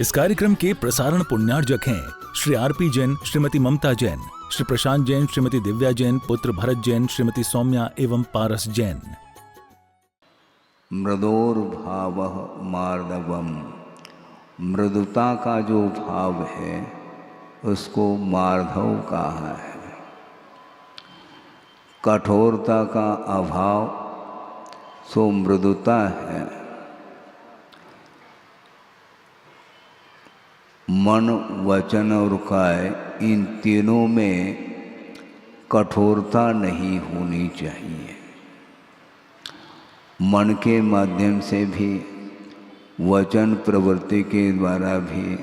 इस कार्यक्रम के प्रसारण पुण्यार्जक हैं श्री आरपी जैन, श्रीमती ममता जैन, श्री प्रशांत जैन, श्रीमती दिव्या जैन, पुत्र भरत जैन, श्रीमती सौम्या एवं पारस जैन। मृदोर्भावः मार्दवम्, मृदुता का जो भाव है उसको मार्धव कहा है। कठोरता का अभाव सो मृदुता है। मन, वचन और काय, इन तीनों में कठोरता नहीं होनी चाहिए। मन के माध्यम से भी, वचन प्रवृत्ति के द्वारा भी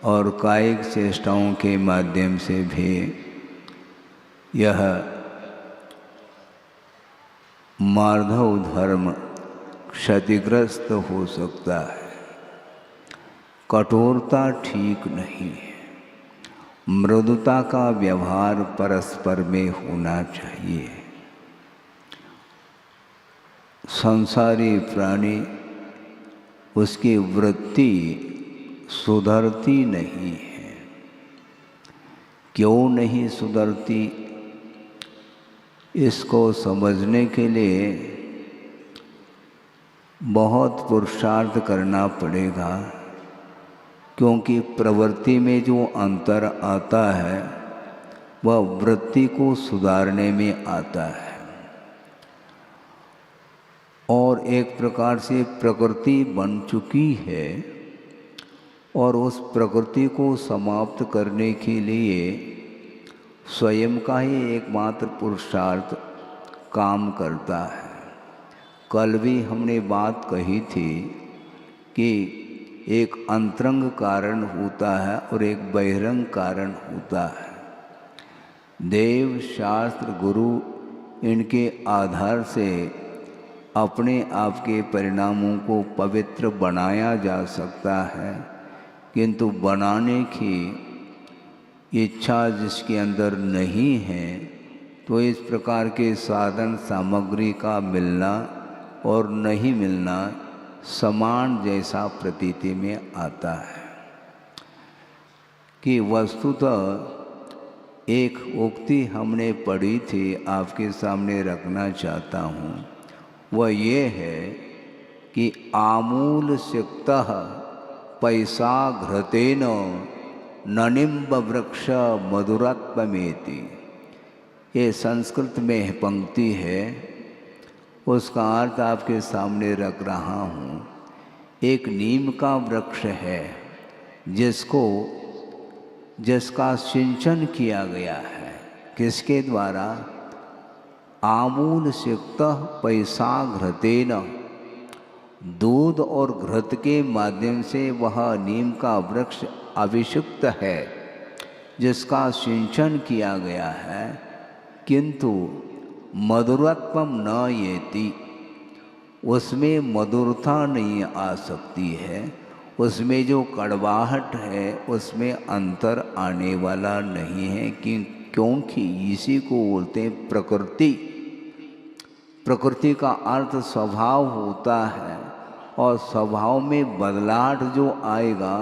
और कायिक चेष्टाओं के माध्यम से भी यह मार्धव धर्म क्षतिग्रस्त हो सकता है। कठोरता ठीक नहीं है। मृदुता का व्यवहार परस्पर में होना चाहिए। संसारी प्राणी, उसकी वृत्ति सुधरती नहीं है। क्यों नहीं सुधरती, इसको समझने के लिए बहुत पुरुषार्थ करना पड़ेगा, क्योंकि प्रवृत्ति में जो अंतर आता है वह वृत्ति को सुधारने में आता है। और एक प्रकार से प्रकृति बन चुकी है और उस प्रकृति को समाप्त करने के लिए स्वयं का ही एकमात्र पुरुषार्थ काम करता है। कल भी हमने बात कही थी कि एक अंतरंग कारण होता है और एक बहिरंग कारण होता है। देव, शास्त्र, गुरु, इनके आधार से अपने आप के परिणामों को पवित्र बनाया जा सकता है, किंतु बनाने की इच्छा जिसके अंदर नहीं है तो इस प्रकार के साधन सामग्री का मिलना और नहीं मिलना समान जैसा प्रतीति में आता है। कि वस्तुतः एक उक्ति हमने पढ़ी थी, आपके सामने रखना चाहता हूँ। वह ये है कि आमूल सिक्तः पैसा घृतेन ननिम्ब वृक्ष मधुरत्वमेति। ये संस्कृत में पंक्ति है, उसका अर्थ आपके सामने रख रहा हूँ। एक नीम का वृक्ष है जिसका सिंचन किया गया है। किसके द्वारा? आमूल सिक्तः पैसा घृतेन, दूध और घृत के माध्यम से वह नीम का वृक्ष अभिषिक्त है, जिसका सिंचन किया गया है, किंतु मधुरत्वम न येति, उसमें मधुरता नहीं आ सकती है। उसमें जो कड़वाहट है उसमें अंतर आने वाला नहीं है, क्योंकि इसी को बोलते हैं प्रकृति। प्रकृति का अर्थ स्वभाव होता है और स्वभाव में बदलाव जो आएगा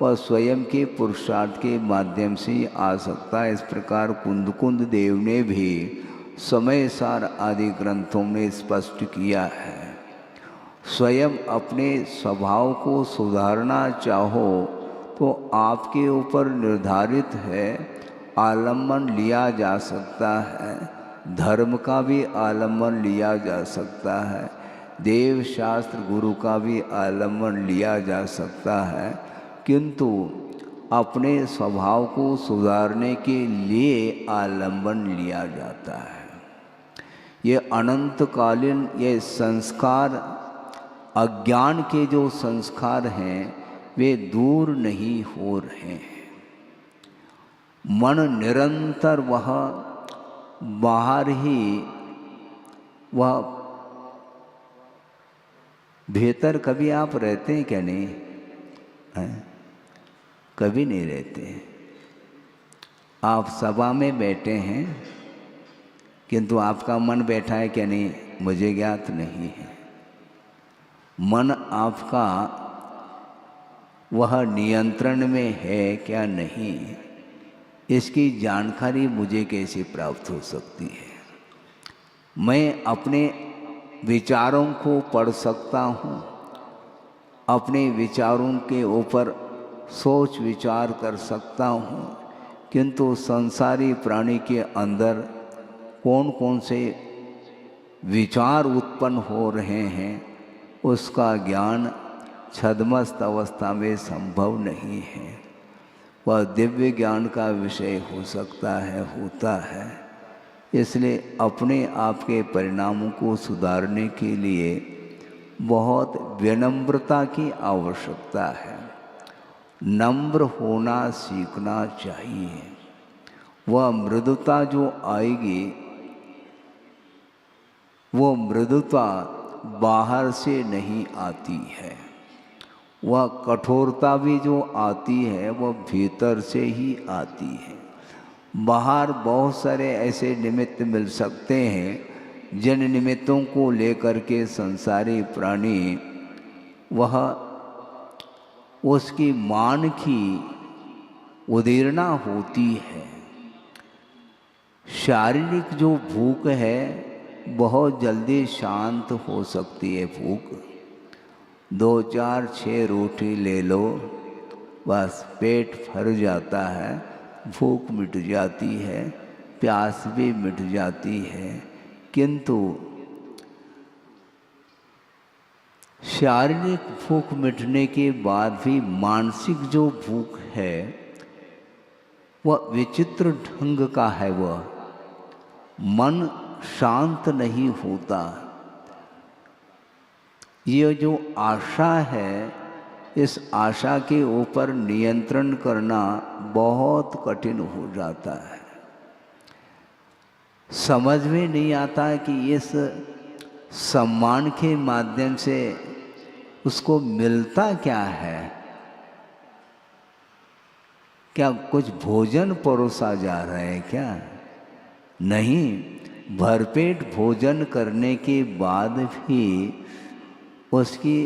वह स्वयं के पुरुषार्थ के माध्यम से ही आ सकता है। इस प्रकार कुंद देव ने भी समय सार आदि ग्रंथों में स्पष्ट किया है। स्वयं अपने स्वभाव को सुधारना चाहो तो आपके ऊपर निर्धारित है, आलम्बन लिया जा सकता है, धर्म का भी आलम्बन लिया जा सकता है, देव, शास्त्र, गुरु का भी आलम्बन लिया जा सकता है, किंतु अपने स्वभाव को सुधारने के लिए आलम्बन लिया जाता है। ये अनंतकालीन ये संस्कार, अज्ञान के जो संस्कार हैं वे दूर नहीं हो रहे हैं। मन निरंतर वह बाहर ही, वह भीतर कभी आप रहते हैं क्या? नहीं है, कभी नहीं रहते। आप सभा में बैठे हैं किंतु आपका मन बैठा है क्या? नहीं, मुझे ज्ञात नहीं है। मन आपका वह नियंत्रण में है क्या नहीं, इसकी जानकारी मुझे कैसे प्राप्त हो सकती है। मैं अपने विचारों को पढ़ सकता हूँ, अपने विचारों के ऊपर सोच विचार कर सकता हूँ, किंतु संसारी प्राणी के अंदर कौन कौन से विचार उत्पन्न हो रहे हैं उसका ज्ञान छद्मस्त अवस्था में संभव नहीं है। वह दिव्य ज्ञान का विषय हो सकता है, होता है। इसलिए अपने आप के परिणामों को सुधारने के लिए बहुत विनम्रता की आवश्यकता है। नम्र होना सीखना चाहिए। वह मृदुता जो आएगी, वो मृदुता बाहर से नहीं आती है। वह कठोरता भी जो आती है वह भीतर से ही आती है। बाहर बहुत सारे ऐसे निमित्त मिल सकते हैं जिन निमित्तों को लेकर के संसारी प्राणी वह उसकी मान की उदीर्णा होती है। शारीरिक जो भूख है बहुत जल्दी शांत हो सकती है। भूख 2 4 6 रोटी ले लो, बस पेट भर जाता है, भूख मिट जाती है, प्यास भी मिट जाती है। किंतु शारीरिक भूख मिटने के बाद भी मानसिक जो भूख है वह विचित्र ढंग का है। वह मन शांत नहीं होता। ये जो आशा है, इस आशा के ऊपर नियंत्रण करना बहुत कठिन हो जाता है। समझ में नहीं आता कि इस सम्मान के माध्यम से उसको मिलता क्या है। क्या कुछ भोजन परोसा जा रहा है क्या? नहीं, भरपेट भोजन करने के बाद भी उसकी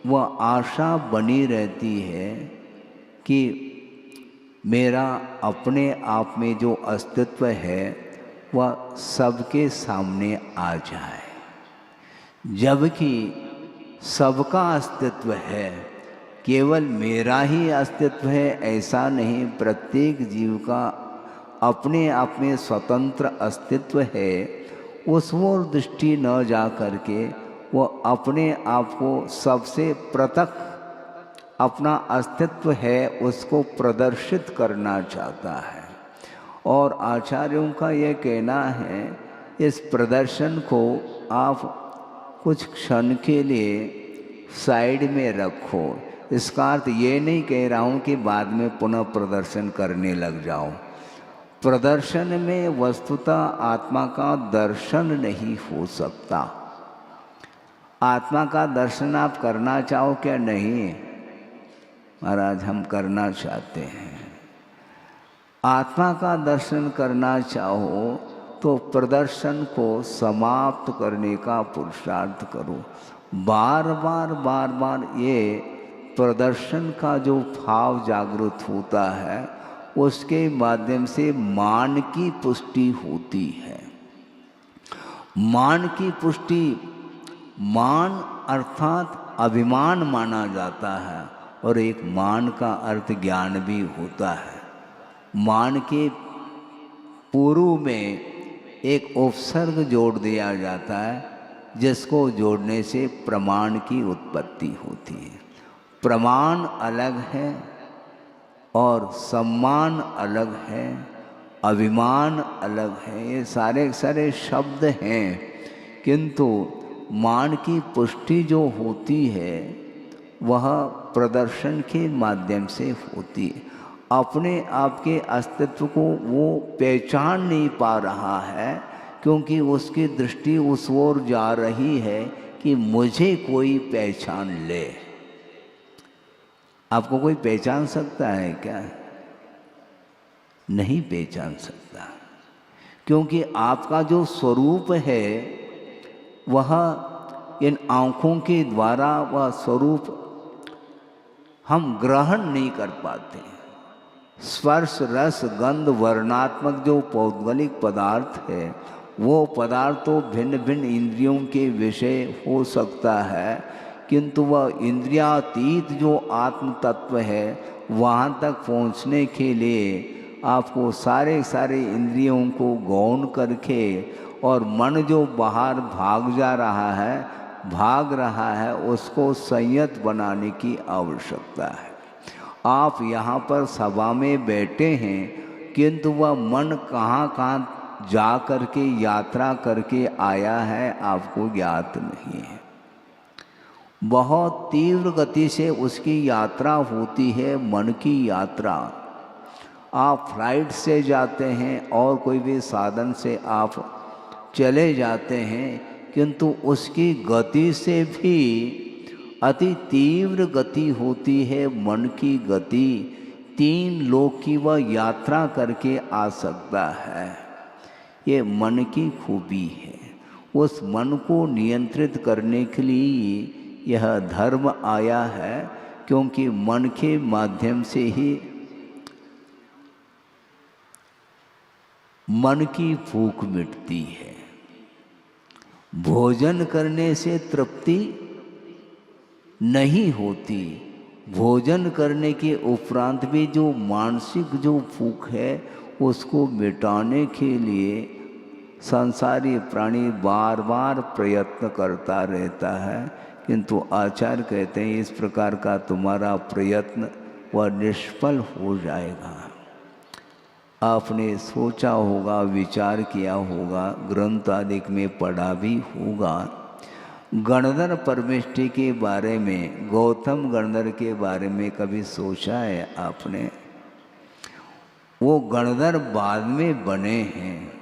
वह आशा बनी रहती है कि मेरा अपने आप में जो अस्तित्व है वह सबके सामने आ जाए। जबकि सबका अस्तित्व है, केवल मेरा ही अस्तित्व है ऐसा नहीं। प्रत्येक जीव का अपने आप में स्वतंत्र अस्तित्व है। उस ओर दृष्टि न जा करके वो अपने आप को सबसे पृथक अपना अस्तित्व है उसको प्रदर्शित करना चाहता है। और आचार्यों का यह कहना है इस प्रदर्शन को आप कुछ क्षण के लिए साइड में रखो। इसका अर्थ ये नहीं कह रहा हूँ कि बाद में पुनः प्रदर्शन करने लग जाओ। प्रदर्शन में वस्तुतः आत्मा का दर्शन नहीं हो सकता। आत्मा का दर्शन आप करना चाहो क्या? नहीं महाराज, हम करना चाहते हैं। आत्मा का दर्शन करना चाहो तो प्रदर्शन को समाप्त करने का पुरुषार्थ करो। बार बार ये प्रदर्शन का जो भाव जागृत होता है उसके माध्यम से मान की पुष्टि होती है। मान की पुष्टि, मान अर्थात अभिमान माना जाता है और एक मान का अर्थ ज्ञान भी होता है। मान के पूर्व में एक उपसर्ग जोड़ दिया जाता है जिसको जोड़ने से प्रमाण की उत्पत्ति होती है। प्रमाण अलग है और सम्मान अलग है, अभिमान अलग है। ये सारे सारे शब्द हैं, किंतु मान की पुष्टि जो होती है वह प्रदर्शन के माध्यम से होती है। अपने आप के अस्तित्व को वो पहचान नहीं पा रहा है क्योंकि उसकी दृष्टि उस ओर जा रही है कि मुझे कोई पहचान ले। आपको कोई पहचान सकता है क्या? नहीं पहचान सकता, क्योंकि आपका जो स्वरूप है वह इन आँखों के द्वारा वह स्वरूप हम ग्रहण नहीं कर पाते। स्पर्श रस गंध वर्णात्मक जो पौद्गलिक पदार्थ है वो पदार्थ तो भिन्न भिन्न इंद्रियों के विषय हो सकता है, किंतु वह इंद्रियातीत जो आत्म तत्व है वहाँ तक पहुँचने के लिए आपको सारे इंद्रियों को गौण करके और मन जो बाहर भाग रहा है उसको संयत बनाने की आवश्यकता है। आप यहाँ पर सभा में बैठे हैं, किंतु वह मन कहाँ जा करके यात्रा करके आया है आपको ज्ञात नहीं है। बहुत तीव्र गति से उसकी यात्रा होती है, मन की यात्रा। आप फ्लाइट से जाते हैं और कोई भी साधन से आप चले जाते हैं, किंतु उसकी गति से भी अति तीव्र गति होती है मन की गति। 3 लोक की वह यात्रा करके आ सकता है। ये मन की खूबी है। उस मन को नियंत्रित करने के लिए यह धर्म आया है, क्योंकि मन के माध्यम से ही मन की भूख मिटती है। भोजन करने से तृप्ति नहीं होती। भोजन करने के उपरांत भी जो मानसिक जो भूख है उसको मिटाने के लिए संसारी प्राणी बार बार प्रयत्न करता रहता है, किंतु आचार्य कहते हैं इस प्रकार का तुम्हारा प्रयत्न वह निष्फल हो जाएगा। आपने सोचा होगा, विचार किया होगा, ग्रंथ आदि में पढ़ा भी होगा। गणधर परमेष्टि के बारे में, गौतम गणधर के बारे में कभी सोचा है आपने? वो गणधर बाद में बने हैं,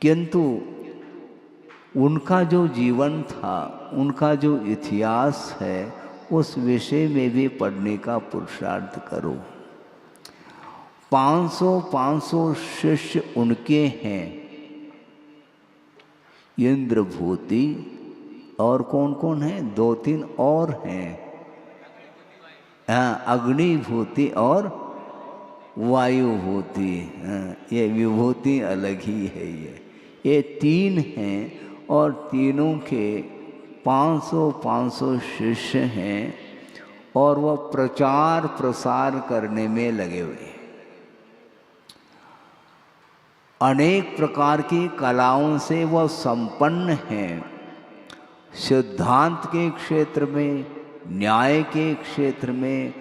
किंतु उनका जो जीवन था, उनका जो इतिहास है, उस विषय में भी पढ़ने का पुरुषार्थ करो। 500 शिष्य उनके हैं। इंद्रभूति और कौन कौन है? 2-3 और हैं। हाँ, अग्निभूति और वायुभूति। हाँ, ये विभूति अलग ही है। ये 3 हैं और तीनों के 500 शिष्य हैं और वह प्रचार प्रसार करने में लगे हुए हैं। अनेक प्रकार की कलाओं से वह संपन्न हैं। सिद्धांत के क्षेत्र में, न्याय के क्षेत्र में,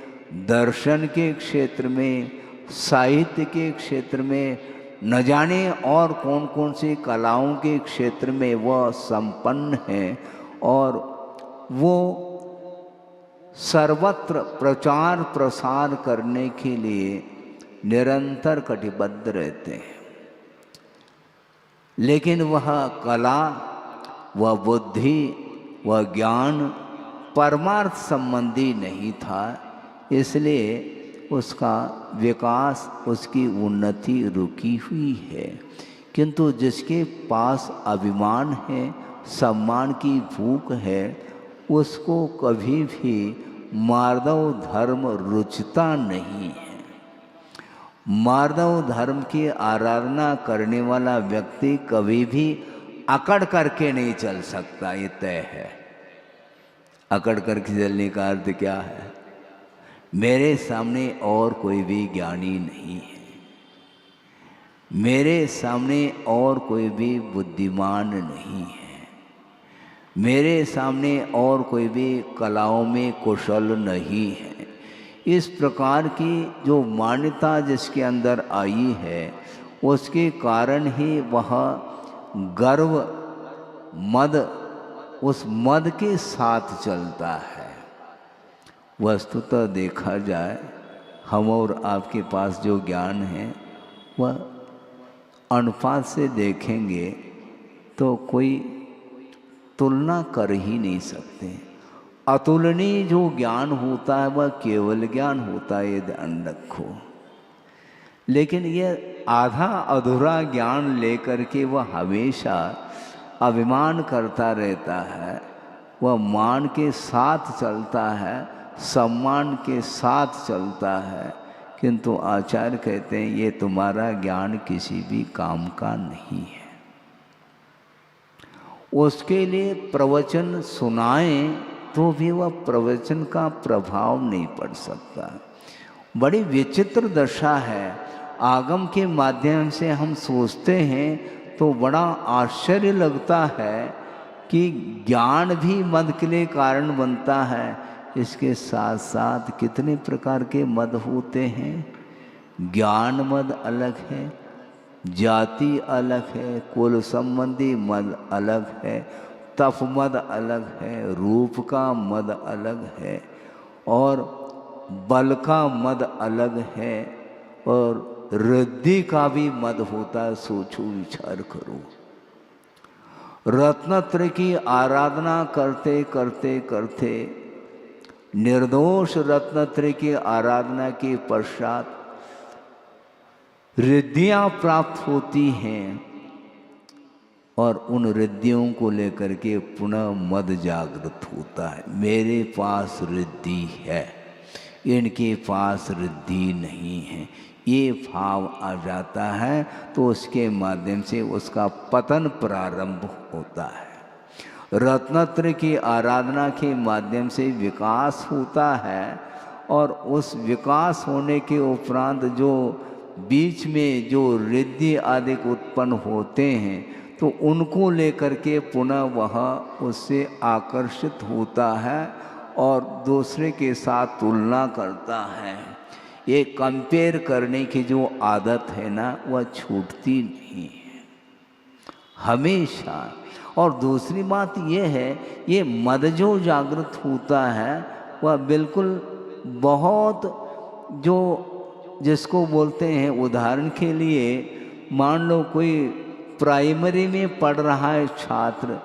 दर्शन के क्षेत्र में, साहित्य के क्षेत्र में, न जाने और कौन कौन सी कलाओं के क्षेत्र में वह संपन्न है और वो सर्वत्र प्रचार प्रसार करने के लिए निरंतर कटिबद्ध रहते हैं। लेकिन वह कला, वह बुद्धि, वह ज्ञान परमार्थ संबंधी नहीं था, इसलिए उसका विकास, उसकी उन्नति रुकी हुई है। किंतु जिसके पास अभिमान है, सम्मान की भूख है, उसको कभी भी मार्दव धर्म रुचता नहीं है। मार्दव धर्म की आराधना करने वाला व्यक्ति कभी भी अकड़ करके नहीं चल सकता, ये तय है। अकड़ करके चलने का अर्थ क्या है? मेरे सामने और कोई भी ज्ञानी नहीं है, मेरे सामने और कोई भी बुद्धिमान नहीं है, मेरे सामने और कोई भी कलाओं में कुशल नहीं है। इस प्रकार की जो मान्यता जिसके अंदर आई है, उसके कारण ही वह गर्व, मद, उस मद के साथ चलता है। वस्तुतः देखा जाए, हम और आपके पास जो ज्ञान है वह अनुपात से देखेंगे तो कोई तुलना कर ही नहीं सकते। अतुलनीय जो ज्ञान होता है वह केवल ज्ञान होता है, ये ध्यान रखो। लेकिन यह आधा अधूरा ज्ञान लेकर के वह हमेशा अभिमान करता रहता है, वह मान के साथ चलता है, सम्मान के साथ चलता है, किंतु आचार्य कहते हैं ये तुम्हारा ज्ञान किसी भी काम का नहीं है। उसके लिए प्रवचन सुनाएं तो भी वह प्रवचन का प्रभाव नहीं पड़ सकता। बड़ी विचित्र दशा है। आगम के माध्यम से हम सोचते हैं तो बड़ा आश्चर्य लगता है कि ज्ञान भी मद के लिए कारण बनता है। इसके साथ साथ कितने प्रकार के मद होते हैं। ज्ञान मद अलग है, जाति अलग है, कुल संबंधी मद अलग है, तप मद अलग है, रूप का मद अलग है, और बल का मद अलग है, और रिद्धि का भी मद होता है। सोचो, विचार करो। रत्नत्रय की आराधना करते करते करते निर्दोष रत्नत्रय की आराधना के पश्चात रिद्धियां प्राप्त होती हैं, और उन रिद्धियों को लेकर के पुनः मद जागृत होता है। मेरे पास रिद्धि है, इनके पास रिद्धि नहीं है, ये भाव आ जाता है। तो उसके माध्यम से उसका पतन प्रारंभ होता है। रत्नत्रय की आराधना के माध्यम से विकास होता है, और उस विकास होने के उपरांत जो बीच में जो रिद्धि आदि उत्पन्न होते हैं, तो उनको लेकर के पुनः वह उससे आकर्षित होता है और दूसरे के साथ तुलना करता है। ये कंपेयर करने की जो आदत है ना, वह छूटती नहीं है हमेशा। और दूसरी बात यह है, ये मद जो जागृत होता है वह बिल्कुल बहुत जो जिसको बोलते हैं, उदाहरण के लिए मान लो कोई प्राइमरी में पढ़ रहा है छात्र,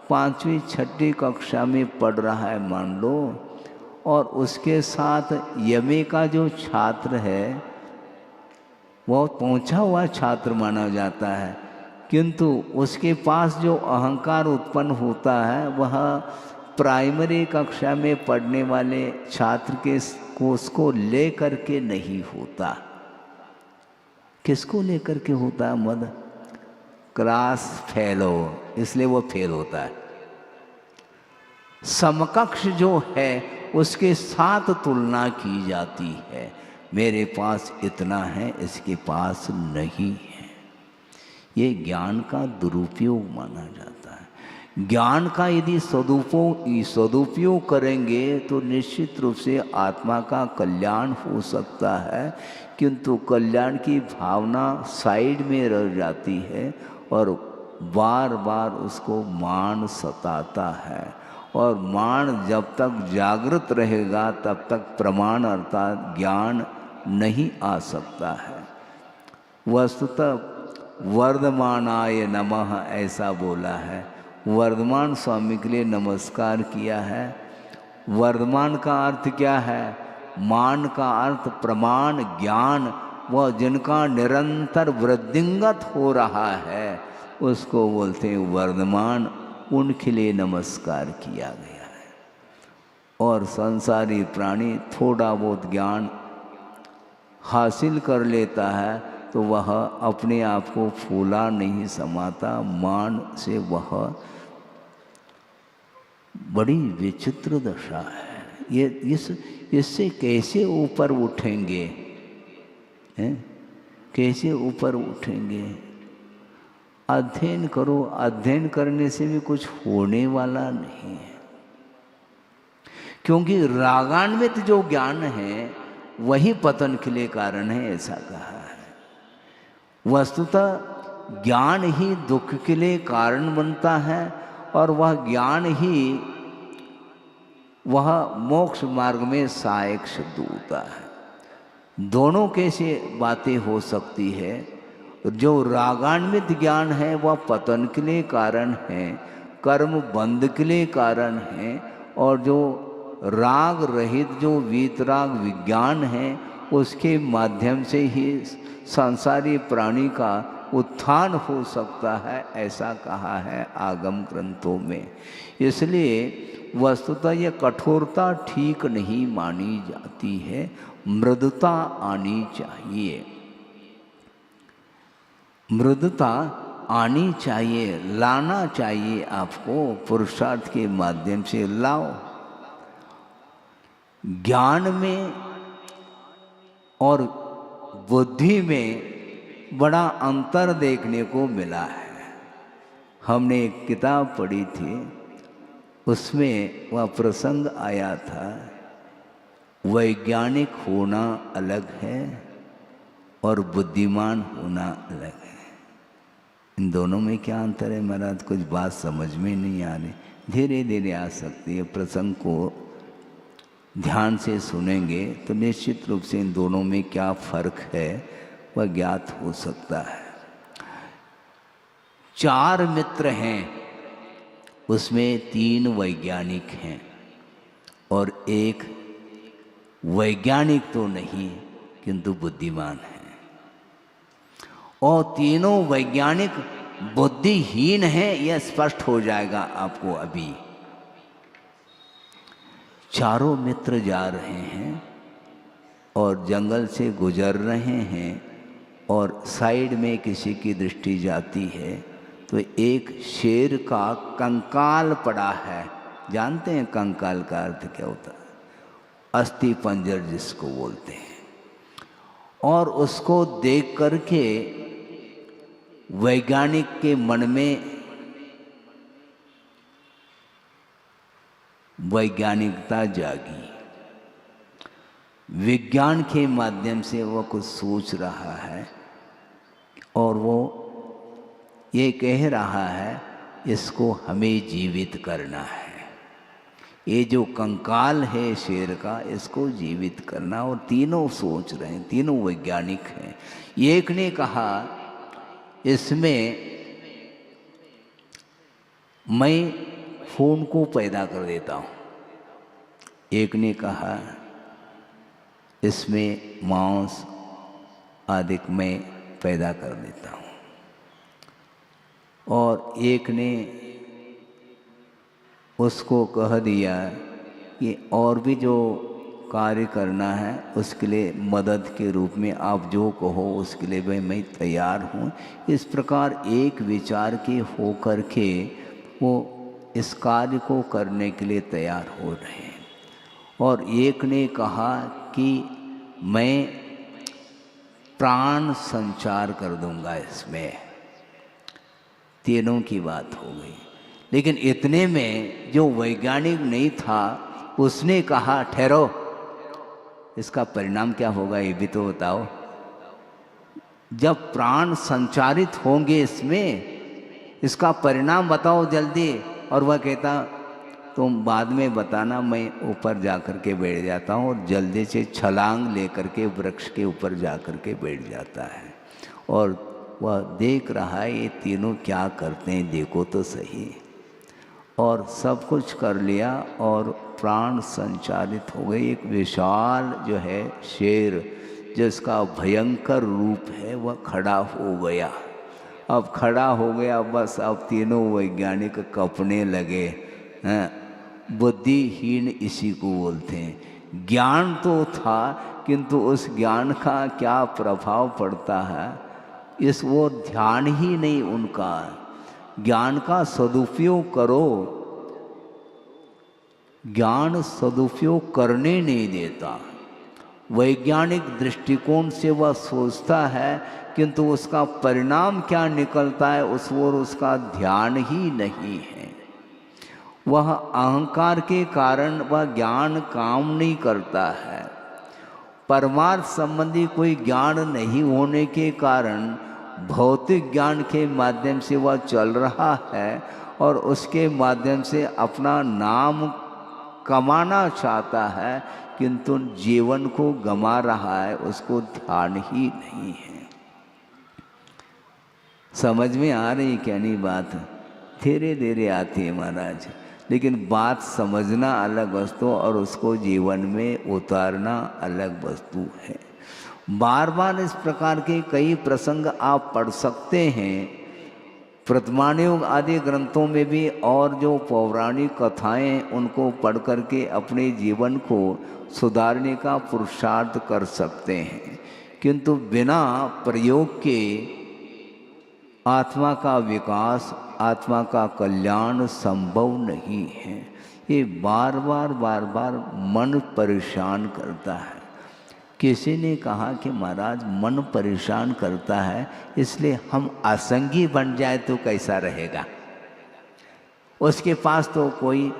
5वीं 6वीं कक्षा में पढ़ रहा है मान लो, और उसके साथ यमे का जो छात्र है वह पहुंचा हुआ छात्र माना जाता है, किंतु उसके पास जो अहंकार उत्पन्न होता है वह प्राइमरी कक्षा में पढ़ने वाले छात्र के को उसको ले करके नहीं होता। किसको लेकर के होता है मद? क्लास फेल हो, इसलिए वो फेल होता है। समकक्ष जो है उसके साथ तुलना की जाती है, मेरे पास इतना है, इसके पास नहीं है। ये ज्ञान का दुरुपयोग माना जाता है। ज्ञान का यदि सदुपयोग करेंगे तो निश्चित रूप से आत्मा का कल्याण हो सकता है, किंतु कल्याण की भावना साइड में रह जाती है और बार बार उसको मान सताता है। और मान जब तक जागृत रहेगा तब तक प्रमाण अर्थात ज्ञान नहीं आ सकता है। वस्तुतः वर्धमानाय नमः ऐसा बोला है, वर्धमान स्वामी के लिए नमस्कार किया है। वर्धमान का अर्थ क्या है? मान का अर्थ प्रमाण ज्ञान, वह जिनका निरंतर वृद्धिंगत हो रहा है उसको बोलते हैं वर्धमान, उनके लिए नमस्कार किया गया है। और संसारी प्राणी थोड़ा बहुत ज्ञान हासिल कर लेता है तो वह अपने आप को फूला नहीं समाता, मान से वह बड़ी विचित्र दशा है। ये इससे कैसे ऊपर उठेंगे हैं? कैसे ऊपर उठेंगे? अध्ययन करो, अध्ययन करने से भी कुछ होने वाला नहीं है, क्योंकि रागान्वित जो ज्ञान है वही पतन के लिए कारण है, ऐसा कहा है। वस्तुतः ज्ञान ही दुख के लिए कारण बनता है और वह ज्ञान ही वह मोक्ष मार्ग में सहायक सिद्ध होता है। दोनों कैसे बातें हो सकती है? जो रागान्वित ज्ञान है वह पतन के लिए कारण है, कर्म बंध के लिए कारण है, और जो राग रहित जो वीतराग विज्ञान है उसके माध्यम से ही संसारी प्राणी का उत्थान हो सकता है, ऐसा कहा है आगम ग्रंथों में। इसलिए वस्तुतः यह कठोरता ठीक नहीं मानी जाती है, मृदुता आनी चाहिए, मृदुता आनी चाहिए, लाना चाहिए आपको, पुरुषार्थ के माध्यम से लाओ। ज्ञान में और बुद्धि में बड़ा अंतर देखने को मिला है। हमने एक किताब पढ़ी थी, उसमें वह प्रसंग आया था, वैज्ञानिक होना अलग है और बुद्धिमान होना अलग है। इन दोनों में क्या अंतर है महाराज? कुछ बात समझ में नहीं आ रही, धीरे धीरे आ सकती है। प्रसंग को ध्यान से सुनेंगे तो निश्चित रूप से इन दोनों में क्या फर्क है वह ज्ञात हो सकता है। 4 मित्र हैं, उसमें 3 वैज्ञानिक हैं और एक वैज्ञानिक तो नहीं किंतु बुद्धिमान है, और तीनों वैज्ञानिक बुद्धिहीन हैं, यह स्पष्ट हो जाएगा आपको अभी। चारों मित्र जा रहे हैं और जंगल से गुजर रहे हैं और साइड में किसी की दृष्टि जाती है तो एक शेर का कंकाल पड़ा है। जानते हैं कंकाल का अर्थ क्या होता है? अस्थि पंजर जिसको बोलते हैं। और उसको देख करके वैज्ञानिक के मन में वैज्ञानिकता जागी, विज्ञान के माध्यम से वह कुछ सोच रहा है और वो ये कह रहा है इसको हमें जीवित करना है, ये जो कंकाल है शेर का इसको जीवित करना। और तीनों सोच रहे हैं, तीनों वैज्ञानिक हैं। एक ने कहा इसमें मैं खून को पैदा कर देता हूँ, एक ने कहा इसमें मांस आदि मैं पैदा कर देता हूँ, और एक ने उसको कह दिया कि और भी जो कार्य करना है उसके लिए मदद के रूप में आप जो कहो उसके लिए भाई मैं तैयार हूँ। इस प्रकार एक विचार के हो कर के वो इस कार्य को करने के लिए तैयार हो रहे हैं। और एक ने कहा कि मैं प्राण संचार कर दूंगा इसमें। तीनों की बात हो गई, लेकिन इतने में जो वैज्ञानिक नहीं था उसने कहा ठहरो, इसका परिणाम क्या होगा ये भी तो बताओ। जब प्राण संचारित होंगे इसमें, इसका परिणाम बताओ जल्दी। और वह कहता तुम बाद में बताना, मैं ऊपर जा कर के बैठ जाता हूँ, और जल्दी से छलांग लेकर के वृक्ष के ऊपर जा कर के बैठ जाता है। और वह देख रहा है ये तीनों क्या करते हैं, देखो तो सही। और सब कुछ कर लिया और प्राण संचालित हो गए। एक विशाल जो है शेर जिसका भयंकर रूप है वह खड़ा हो गया। अब खड़ा हो गया, बस अब तीनों वैज्ञानिक कपने लगे हैं। बुद्धिहीन इसी को बोलते हैं। ज्ञान तो था किंतु उस ज्ञान का क्या प्रभाव पड़ता है इस वो ध्यान ही नहीं उनका। ज्ञान का सदुपयोग करो, ज्ञान सदुपयोग करने नहीं देता। वैज्ञानिक दृष्टिकोण से वह सोचता है किंतु उसका परिणाम क्या निकलता है उस ओर उसका ध्यान ही नहीं है। वह अहंकार के कारण वह ज्ञान काम नहीं करता है। परमार्थ संबंधी कोई ज्ञान नहीं होने के कारण भौतिक ज्ञान के माध्यम से वह चल रहा है और उसके माध्यम से अपना नाम कमाना चाहता है, किंतु जीवन को गंवा रहा है, उसको ध्यान ही नहीं है। समझ में आ रही क्या नहीं बात? धीरे धीरे आती है महाराज, लेकिन बात समझना अलग वस्तु और उसको जीवन में उतारना अलग वस्तु है। बार बार इस प्रकार के कई प्रसंग आप पढ़ सकते हैं। प्रमाणयुग आदि ग्रंथों में भी और जो पौराणिक कथाएं उनको पढ़ करके अपने जीवन को सुधारने का पुरुषार्थ कर सकते हैं, किंतु बिना प्रयोग के आत्मा का विकास, आत्मा का कल्याण संभव नहीं है। ये बार बार मन परेशान करता है। किसी ने कहा कि महाराज मन परेशान करता है, इसलिए हम असंगी बन जाए तो कैसा रहेगा। उसके पास तो कोई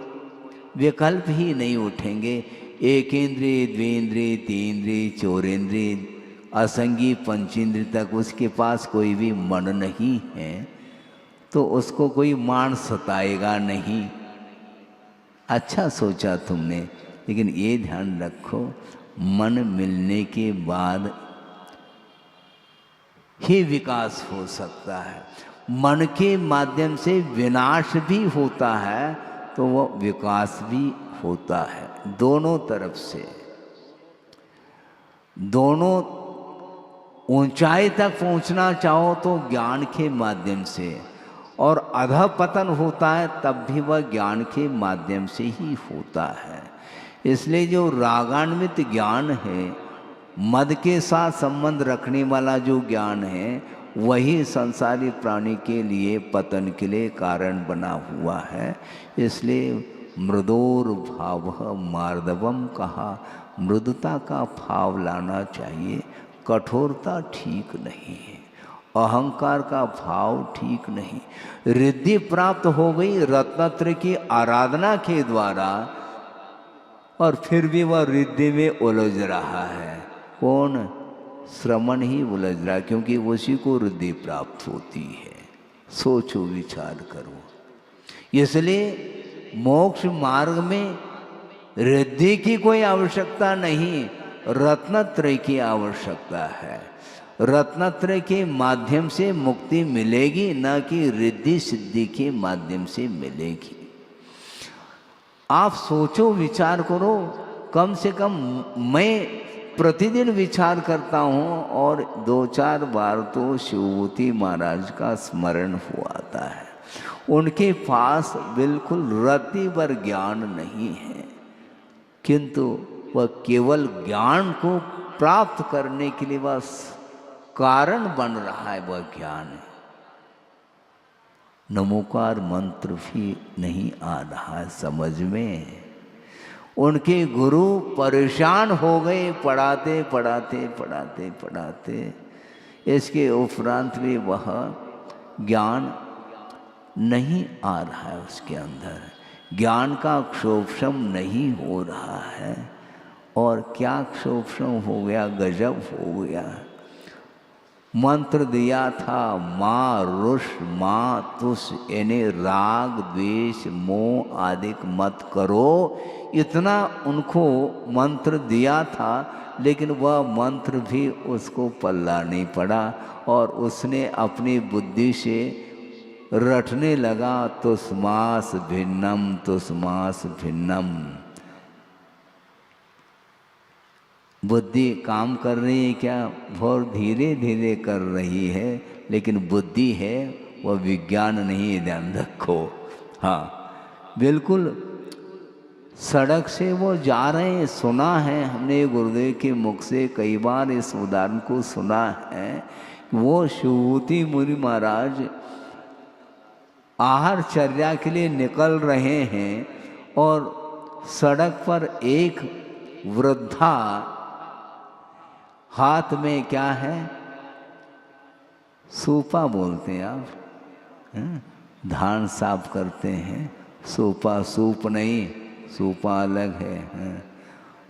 विकल्प ही नहीं उठेंगे। एक इंद्रिय, द्विंद्रिय, तीन्द्रिय, चौरेंद्रिय, असंगी पंचेंद्रिय तक उसके पास कोई भी मन नहीं है, तो उसको कोई मान सताएगा नहीं। अच्छा सोचा तुमने, लेकिन ये ध्यान रखो, मन मिलने के बाद ही विकास हो सकता है। मन के माध्यम से विनाश भी होता है तो वो विकास भी होता है। दोनों तरफ से, दोनों ऊंचाई तक पहुंचना चाहो तो ज्ञान के माध्यम से, और अधःपतन होता है तब भी वह ज्ञान के माध्यम से ही होता है। इसलिए जो रागान्वित ज्ञान है, मद के साथ संबंध रखने वाला जो ज्ञान है, वही संसारी प्राणी के लिए पतन के लिए कारण बना हुआ है। इसलिए मृदोर भाव मार्दवम कहा, मृदुता का भाव लाना चाहिए, कठोरता ठीक नहीं है, अहंकार का भाव ठीक नहीं। रिद्धि प्राप्त हो गई रत्नत्रय की आराधना के द्वारा, और फिर भी वह रिद्धि में उलझ रहा है। कौन? श्रमण ही उलझ रहा है, क्योंकि उसी को रिद्धि प्राप्त होती है। सोचो, विचार करो। इसलिए मोक्ष मार्ग में रिद्धि की कोई आवश्यकता नहीं, रत्नत्रय की आवश्यकता है। रत्नत्रय के माध्यम से मुक्ति मिलेगी, न कि रिद्धि सिद्धि के माध्यम से मिलेगी। आप सोचो, विचार करो। कम से कम मैं प्रतिदिन विचार करता हूँ, और 2-4 बार तो शिवभूति महाराज का स्मरण हो आता है। उनके पास बिल्कुल रत्ती भर ज्ञान नहीं है, किंतु वह केवल ज्ञान को प्राप्त करने के लिए बस कारण बन रहा है। वह ज्ञान नमोकार मंत्र भी नहीं आ रहा है समझ में। उनके गुरु परेशान हो गए पढ़ाते पढ़ाते पढ़ाते पढ़ाते। इसके उपरांत भी वह ज्ञान नहीं आ रहा है, उसके अंदर ज्ञान का क्षोभम नहीं हो रहा है। और क्या क्षोभम हो गया, गजब हो गया। मंत्र दिया था माँ रुष माँ तुष, यानी राग द्वेष मोह आदि मत करो, इतना उनको मंत्र दिया था। लेकिन वह मंत्र भी उसको पल्ला नहीं पड़ा, और उसने अपनी बुद्धि से रटने लगा तुष्मास भिन्नम तुष्मास भिन्नम। बुद्धि काम कर रही है क्या? बहुत धीरे धीरे कर रही है, लेकिन बुद्धि है वह विज्ञान नहीं है, ध्यान रखो। हाँ बिल्कुल, सड़क से वो जा रहे हैं, सुना है हमने गुरुदेव के मुख से कई बार इस उदाहरण को सुना है। वो शिवभूति मुनि महाराज आहार चर्या के लिए निकल रहे हैं, और सड़क पर एक वृद्धा हाथ में क्या है, सूपा बोलते हैं आप, धान साफ करते हैं सूपा, सूप नहीं, सूपा अलग है।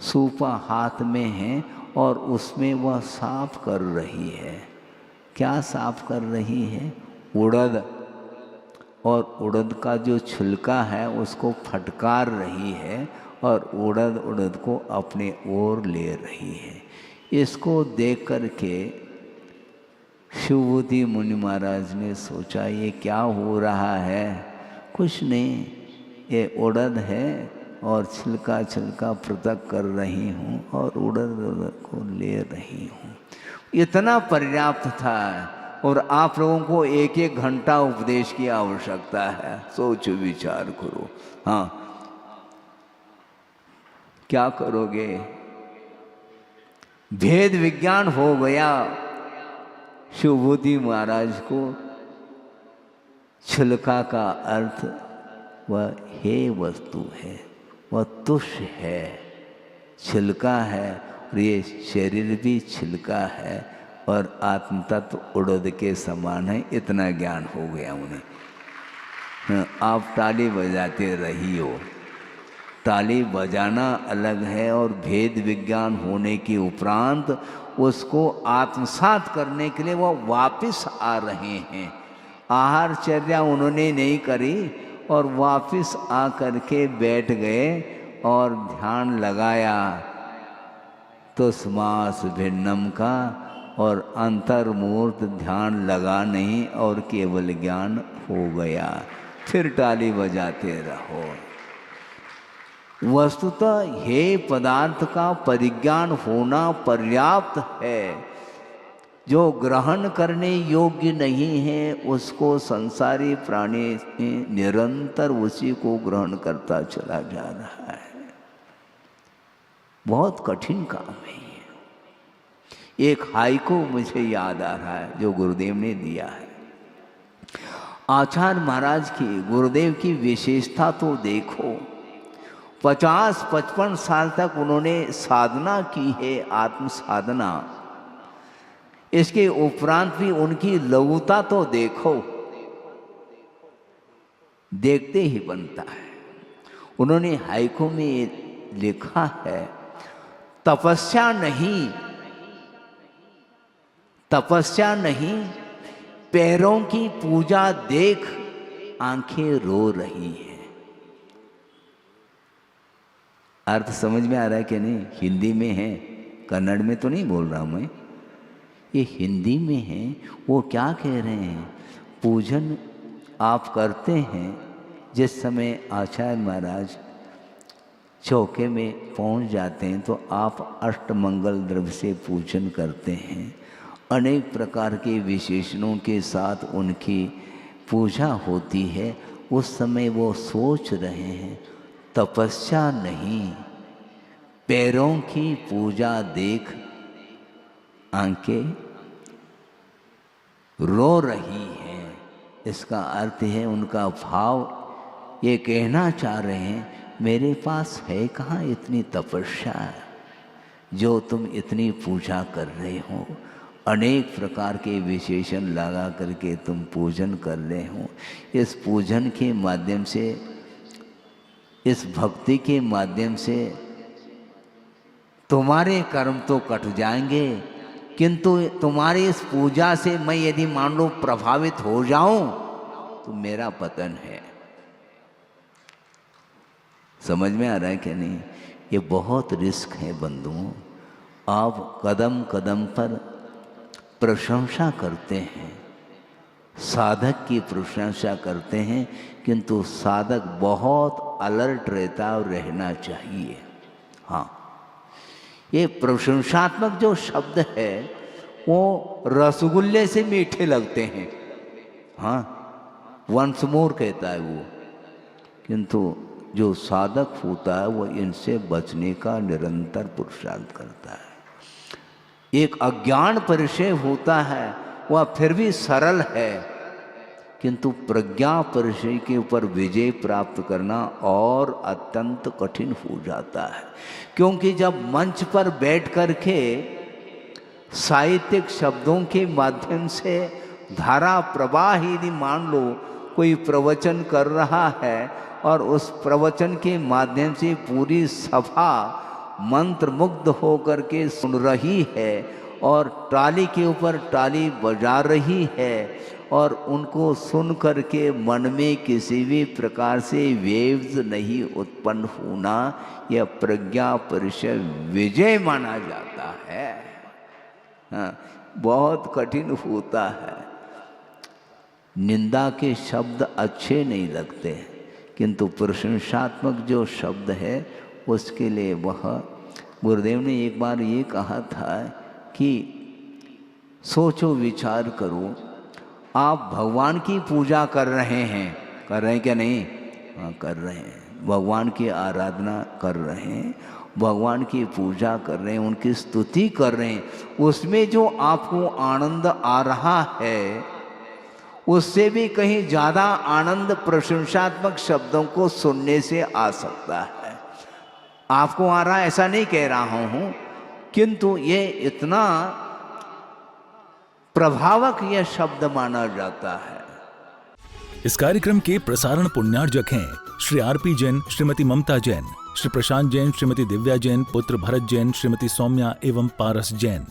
सूपा हाथ में है, और उसमें वह साफ कर रही है। क्या साफ कर रही है? उड़द, और उड़द का जो छिलका है उसको फटकार रही है, और उड़द को अपने ओर ले रही है। इसको देख कर के शिवभूति मुनि महाराज ने सोचा ये क्या हो रहा है? कुछ नहीं, ये उड़द है और छिलका छिलका पृथक कर रही हूँ और उड़द को ले रही हूँ। इतना पर्याप्त था। और आप लोगों को एक एक घंटा उपदेश की आवश्यकता है। सोचो, विचार करो। हाँ, क्या करोगे? भेद विज्ञान हो गया। शिवभूति महाराज को छिलका का अर्थ वह हे वस्तु है, वह तुष्य है, छिलका है, और ये शरीर भी छिलका है और आत्म तत्व उड़द के समान है। इतना ज्ञान हो गया उन्हें। आप ताली बजाते रही हो। ताली बजाना अलग है, और भेद विज्ञान होने के उपरांत उसको आत्मसात करने के लिए वो वापस आ रहे हैं। आहारचर्या उन्होंने नहीं करी और वापस आ करके बैठ गए और ध्यान लगाया तो समास भिन्नम का, और अंतर्मूर्त ध्यान लगा नहीं और केवल ज्ञान हो गया। फिर ताली बजाते रहो। वस्तुतः हे पदार्थ का परिज्ञान होना पर्याप्त है। जो ग्रहण करने योग्य नहीं है उसको संसारी प्राणी निरंतर उसी को ग्रहण करता चला जा रहा है। बहुत कठिन काम है ये। एक हाइकू मुझे याद आ रहा है जो गुरुदेव ने दिया है। आचार्य महाराज की, गुरुदेव की विशेषता तो देखो। 50-55 साल तक उन्होंने साधना की है, आत्म साधना। इसके उपरांत भी उनकी लघुता तो देखो, देखते ही बनता है। उन्होंने हाइकू में लिखा है, तपस्या नहीं, तपस्या नहीं, पैरों की पूजा देख आंखें रो रही हैं। अर्थ समझ में आ रहा है कि नहीं? हिंदी में है, कन्नड़ में तो नहीं बोल रहा हूं मैं, ये हिंदी में है। वो क्या कह रहे हैं? पूजन आप करते हैं। जिस समय आचार्य महाराज चौके में पहुंच जाते हैं तो आप अष्टमंगल द्रव्य से पूजन करते हैं। अनेक प्रकार के विशेषणों के साथ उनकी पूजा होती है। उस समय वो सोच रहे हैं, तपस्या नहीं, पैरों की पूजा देख आंखें रो रही हैं। इसका अर्थ है, उनका भाव ये कहना चाह रहे हैं, मेरे पास है कहाँ इतनी तपस्या जो तुम इतनी पूजा कर रहे हो। अनेक प्रकार के विशेषण लगा करके तुम पूजन कर रहे हो। इस पूजन के माध्यम से, इस भक्ति के माध्यम से तुम्हारे कर्म तो कट जाएंगे, किंतु तुम्हारी इस पूजा से मैं यदि मान लो प्रभावित हो जाऊं तो मेरा पतन है। समझ में आ रहा है कि नहीं? ये बहुत रिस्क है बंधुओं। आप कदम कदम पर प्रशंसा करते हैं, साधक की प्रशंसा करते हैं, किंतु साधक बहुत अलर्ट रहता और रहना चाहिए। हाँ, ये प्रशंसात्मक जो शब्द है वो रसगुल्ले से मीठे लगते हैं। हाँ, वंस मोर कहता है वो, किंतु जो साधक होता है वो इनसे बचने का निरंतर पुरुषार्थ करता है। एक अज्ञान परिचय होता है वह फिर भी सरल है, किंतु प्रज्ञा परिचय के ऊपर विजय प्राप्त करना और अत्यंत कठिन हो जाता है। क्योंकि जब मंच पर बैठ कर के साहित्यिक शब्दों के माध्यम से धारा प्रवाह यदि मान लो कोई प्रवचन कर रहा है और उस प्रवचन के माध्यम से पूरी सभा मंत्रमुग्ध होकर के सुन रही है और ताली के ऊपर ताली बजा रही है और उनको सुन करके मन में किसी भी प्रकार से वेव्स नहीं उत्पन्न होना, यह प्रज्ञा परिचय विजय माना जाता है। हाँ, बहुत कठिन होता है। निंदा के शब्द अच्छे नहीं लगते, किंतु प्रशंसात्मक जो शब्द है उसके लिए वह, गुरुदेव ने एक बार ये कहा था कि सोचो विचार करो, आप भगवान की पूजा कर रहे हैं क्या नहीं? हाँ, कर रहे हैं। भगवान की आराधना कर रहे हैं, भगवान की पूजा कर रहे हैं, उनकी स्तुति कर रहे हैं। उसमें जो आपको आनंद आ रहा है उससे भी कहीं ज़्यादा आनंद प्रशंसात्मक शब्दों को सुनने से आ सकता है। आपको आ रहा है ऐसा नहीं कह रहा हूँ, किंतु ये इतना प्रभावक यह शब्द माना जाता है। इस कार्यक्रम के प्रसारण पुण्यार्जक हैं श्री आरपी जैन, श्रीमती ममता जैन, श्री प्रशांत जैन, श्रीमती दिव्या जैन, पुत्र भरत जैन, श्रीमती सौम्या एवं पारस जैन।